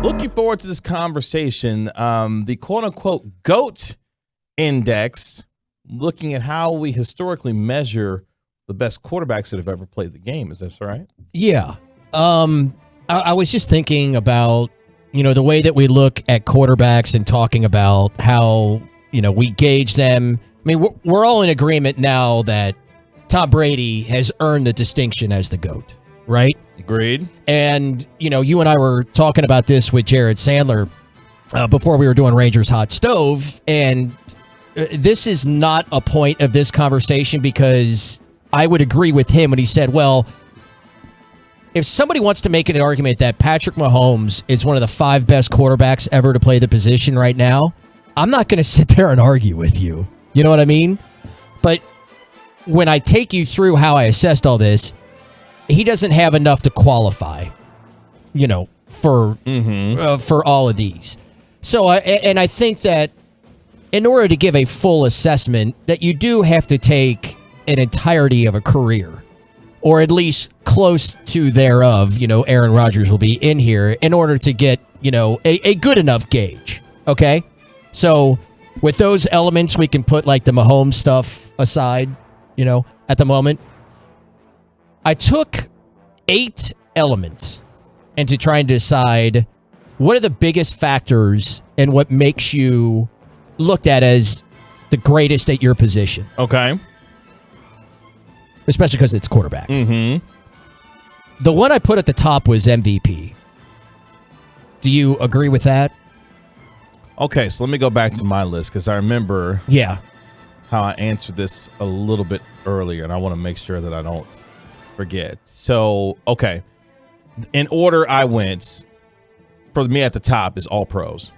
Looking forward to this conversation. The quote-unquote GOAT Index, looking at how we historically measure the best quarterbacks that have ever played the game. Is that right? Yeah. I was just thinking about, the way that we look at quarterbacks and talking about how, we gauge them. I mean, we're all in agreement now that Tom Brady has earned the distinction as the GOAT, right? Agreed. And, you and I were talking about this with Jared Sandler before we were doing Rangers Hot Stove, and this is not a point of this conversation because I would agree with him when he said, well, if somebody wants to make an argument that Patrick Mahomes is one of the 5 best quarterbacks ever to play the position right now, I'm not going to sit there and argue with you. You know what I mean? But when I take you through how I assessed all this, he doesn't have enough to qualify, for all of these. So, and I think that in order to give a full assessment, that you do have to take an entirety of a career, or at least close to thereof. Aaron Rodgers will be in here in order to get, a good enough gauge. Okay? So with those elements, we can put like the Mahomes stuff aside, at the moment. I took 8 elements and to try and decide what are the biggest factors and what makes you looked at as the greatest at your position. Okay. Especially because it's quarterback. Mm-hmm. The one I put at the top was MVP. Do you agree with that? Okay, so let me go back to my list because I remember how I answered this a little bit earlier, and I want to make sure that I don't forget. So, okay. In order I went, for me at the top is all pros.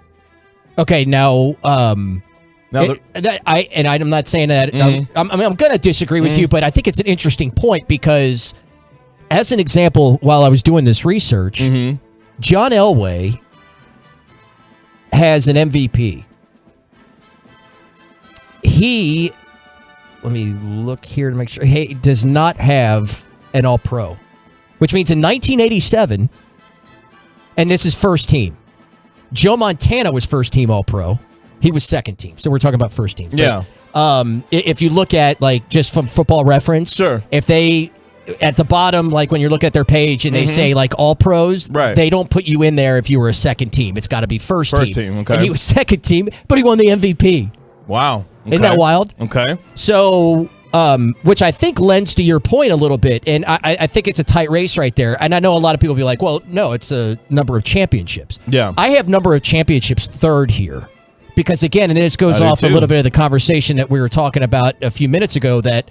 Okay, now I'm not saying that I'm going to disagree with you, but I think it's an interesting point because, as an example, while I was doing this research, John Elway has an MVP. Let me look here to make sure. He does not have an All-Pro, which means in 1987, and this is first team. Joe Montana was first team All-Pro. He was second team. So we're talking about first team. Yeah. But, if you look at, like, just from Football Reference, sure. If they, at the bottom, like when you look at their page and they say, like, all pros, right, they don't put you in there if you were a second team. It's got to be first team. Okay. And he was second team, but he won the MVP. Wow. Okay. Isn't that wild? Okay. So, which I think lends to your point a little bit, and I think it's a tight race right there. And I know a lot of people will be like, well, no, it's a number of championships. Yeah. I have number of championships third here. Because, again, and this goes off a little bit of the conversation that we were talking about a few minutes ago, that,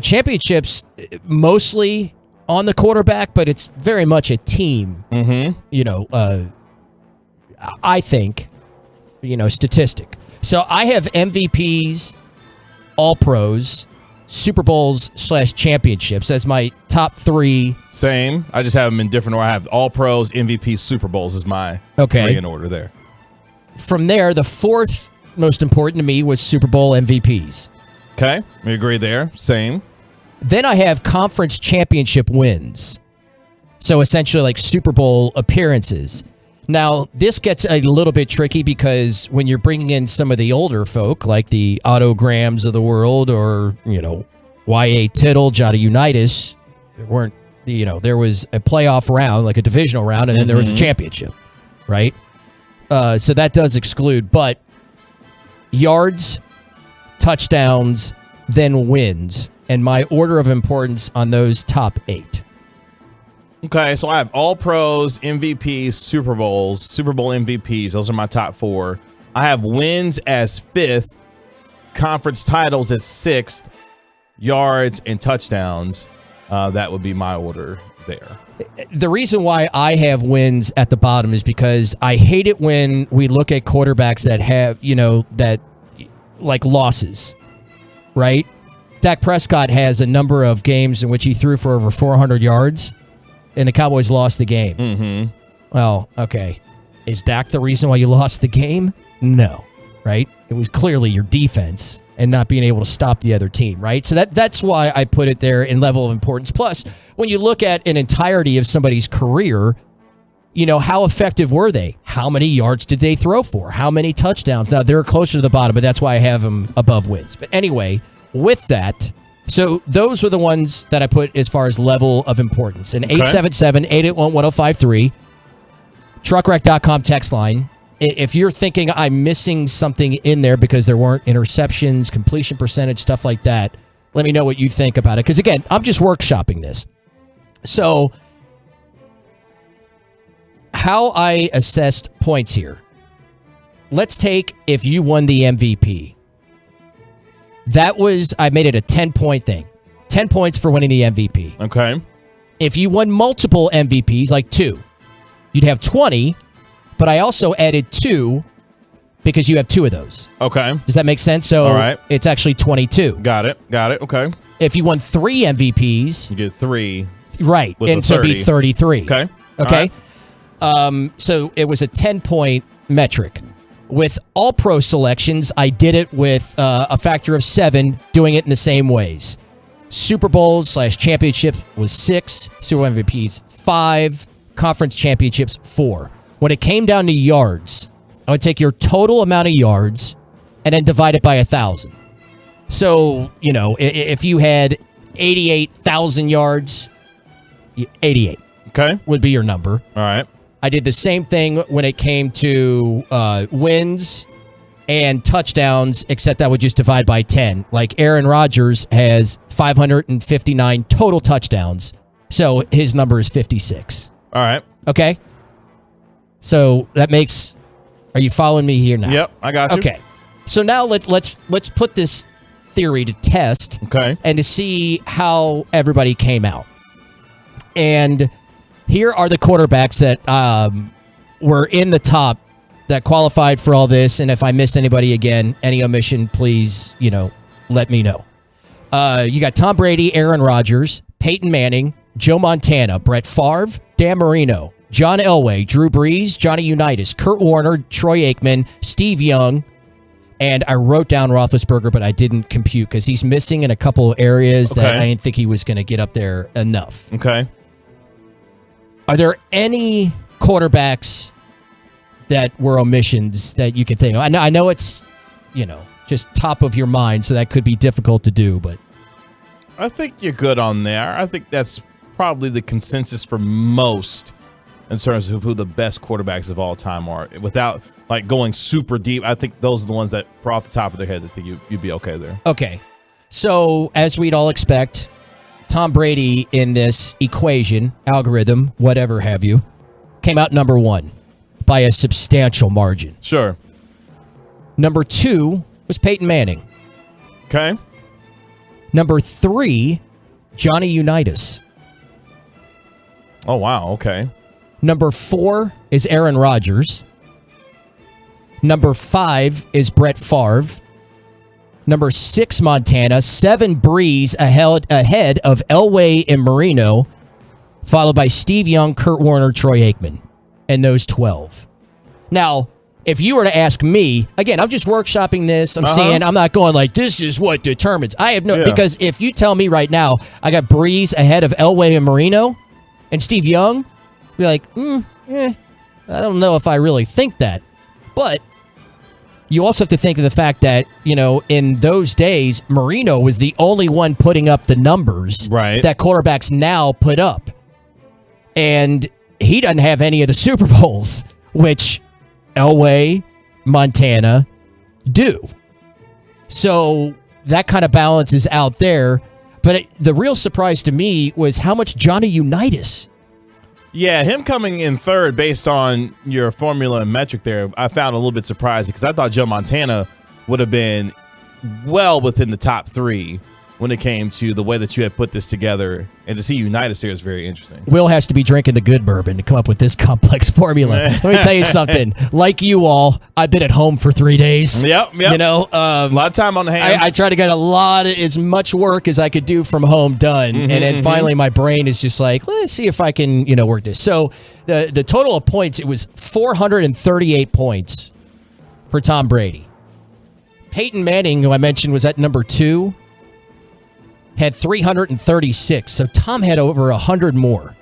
championships mostly on the quarterback, but it's very much a team, I think, statistic. So I have MVPs, All-Pros, Super Bowls / championships as my top 3. Same. I just have them in different order. I have All-Pros, MVP, Super Bowls is my 3 in order there. From there, the 4th most important to me was Super Bowl MVPs. Okay, we agree there. Same. Then I have conference championship wins. So essentially like Super Bowl appearances. Now, this gets a little bit tricky because when you're bringing in some of the older folk, like the Otto Grahams of the world or, Y.A. Tittle, Johnny Unitas, there weren't, there was a playoff round, like a divisional round, and then there was a championship, right? So that does exclude, but yards, touchdowns, then wins, and my order of importance on those top 8. Okay, so I have all pros, MVPs, Super Bowls, Super Bowl MVPs. Those are my top 4. I have wins as 5th, conference titles as 6th, yards and touchdowns. That would be my order there. The reason why I have wins at the bottom is because I hate it when we look at quarterbacks that have, that like losses, right? Dak Prescott has a number of games in which he threw for over 400 yards, and the Cowboys lost the game. Mm-hmm. Well, okay. Is Dak the reason why you lost the game? No, right? It was clearly your defense and not being able to stop the other team, right? So that's why I put it there in level of importance. Plus, when you look at an entirety of somebody's career, how effective were they? How many yards did they throw for? How many touchdowns? Now, they're closer to the bottom, but that's why I have them above wins. But anyway, with that, so those were the ones that I put as far as level of importance. And 877-881-1053, truckwreck.com text line. If you're thinking I'm missing something in there because there weren't interceptions, completion percentage, stuff like that, let me know what you think about it. Because, again, I'm just workshopping this. So how I assessed points here. Let's take if you won the MVP. I made it a 10-point thing. 10 points for winning the MVP. Okay. If you won multiple MVPs, like 2, you'd have 20, but I also added 2 because you have 2 of those. Okay. Does that make sense? So all right. It's actually 22. Got it. Okay. If you won 3 MVPs, you get 3. Right. And so it'd be 33. Okay. Okay. So it was a 10-point metric. With all pro selections, I did it with a factor of 7, doing it in the same ways. Super Bowls / championships was 6, Super Bowl MVPs 5, conference championships 4. When it came down to yards, I would take your total amount of yards and then divide it by 1,000. So, if you had 88,000 yards, 88 would be your number. All right. I did the same thing when it came to wins and touchdowns, except I would just divide by 10. Like Aaron Rodgers has 559 total touchdowns, so his number is 56. All right. Okay? So that makes... Are you following me here now? Yep, I got you. Okay. So now let's put this theory to test. Okay. And to see how everybody came out. And here are the quarterbacks that were in the top that qualified for all this. And if I missed anybody again, any omission, please, let me know. You got Tom Brady, Aaron Rodgers, Peyton Manning, Joe Montana, Brett Favre, Dan Marino, John Elway, Drew Brees, Johnny Unitas, Kurt Warner, Troy Aikman, Steve Young, and I wrote down Roethlisberger, but I didn't compute because he's missing in a couple of areas that I didn't think he was going to get up there enough. Okay. Are there any quarterbacks that were omissions that you can think of? I know it's, just top of your mind, so that could be difficult to do, but I think you're good on there. I think that's probably the consensus for most in terms of who the best quarterbacks of all time are. Without going super deep, I think those are the ones that, off the top of their head, I think you'd be okay there. Okay. So, as we'd all expect, Tom Brady in this equation, algorithm, whatever have you, came out number 1 by a substantial margin. Sure. Number 2 was Peyton Manning. Okay. Number 3, Johnny Unitas. Oh, wow. Okay. Number 4 is Aaron Rodgers. Number 5 is Brett Favre. Number 6, Montana. 7, Brees ahead of Elway and Marino, followed by Steve Young, Kurt Warner, Troy Aikman, and those 12. Now, if you were to ask me, again, I'm just workshopping this. I'm saying I'm not going this is what determines. I have no, because if you tell me right now, I got Brees ahead of Elway and Marino and Steve Young, be like, I don't know if I really think that. But you also have to think of the fact that, in those days, Marino was the only one putting up the numbers that quarterbacks now put up. And he doesn't have any of the Super Bowls, which Elway, Montana do. So that kind of balance is out there. But the real surprise to me was how much Johnny Unitas. Yeah, him coming in third based on your formula and metric there, I found a little bit surprising because I thought Joe Montana would have been well within the top 3 when it came to the way that you had put this together. And to see Unitas here is very interesting. Will has to be drinking the good bourbon to come up with this complex formula. Let me tell you something. Like you all, I've been at home for 3 days. Yep. A lot of time on the hands. I try to get as much work as I could do from home done. And then finally my brain is just let's see if I can, work this. So the total of points, it was 438 points for Tom Brady. Peyton Manning, who I mentioned was at number 2, had 336. So Tom had over 100 more.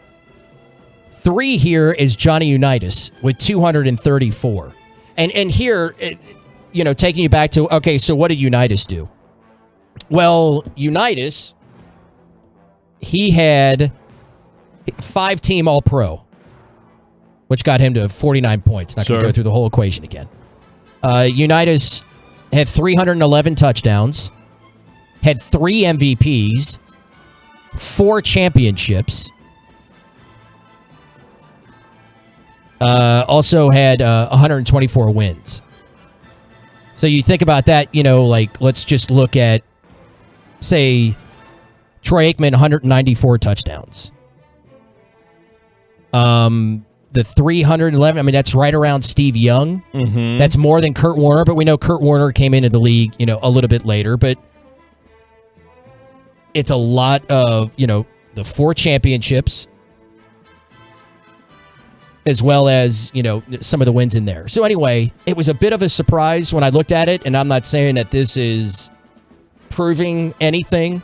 3 here is Johnny Unitas with 234. And here, taking you back to, okay, so what did Unitas do? Well, Unitas, he had 5-team All-Pro, which got him to 49 points. Not going to go through the whole equation again. Unitas had 311 touchdowns, had 3 MVPs, 4 championships, also had 124 wins. So you think about that, let's just look at, say, Troy Aikman, 194 touchdowns. The 311, that's right around Steve Young. Mm-hmm. That's more than Kurt Warner, but we know Kurt Warner came into the league, a little bit later. But it's a lot of, the 4 championships, as well as, some of the wins in there. So anyway, it was a bit of a surprise when I looked at it, and I'm not saying that this is proving anything.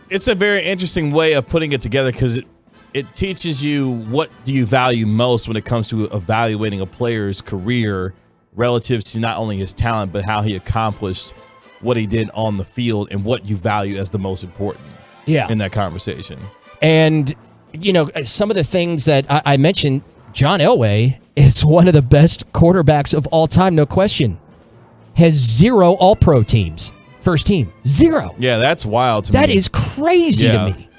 It's a very interesting way of putting it together because it teaches you what do you value most when it comes to evaluating a player's career relative to not only his talent, but how he accomplished what he did on the field and what you value as the most important in that conversation. And, some of the things that I mentioned, John Elway is one of the best quarterbacks of all time, no question. Has 0 All-Pro teams. First team. 0. Yeah, that's wild to me. That is crazy to me.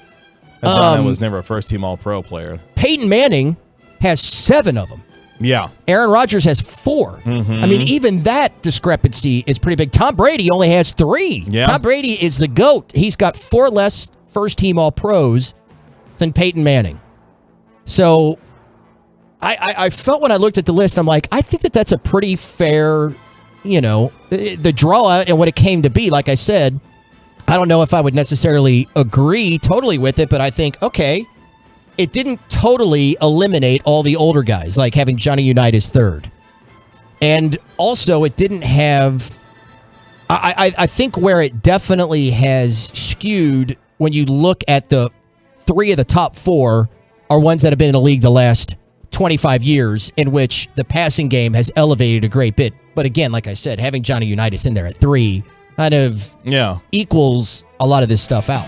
John was never a first-team All-Pro player. Peyton Manning has 7 of them. Yeah. Aaron Rodgers has 4. Mm-hmm. Even that discrepancy is pretty big. Tom Brady only has 3. Yeah. Tom Brady is the GOAT. He's got 4 less first-team All-Pros than Peyton Manning. So I felt when I looked at the list, I'm like, I think that's a pretty fair, the draw and what it came to be. Like I said, I don't know if I would necessarily agree totally with it, but I think, okay, it didn't totally eliminate all the older guys, like having Johnny Unitas 3rd. And also, it didn't have... I think where it definitely has skewed when you look at the 3 of the top 4 are ones that have been in the league the last 25 years, in which the passing game has elevated a great bit. But again, like I said, having Johnny Unitas in there at 3 kind of equals a lot of this stuff out.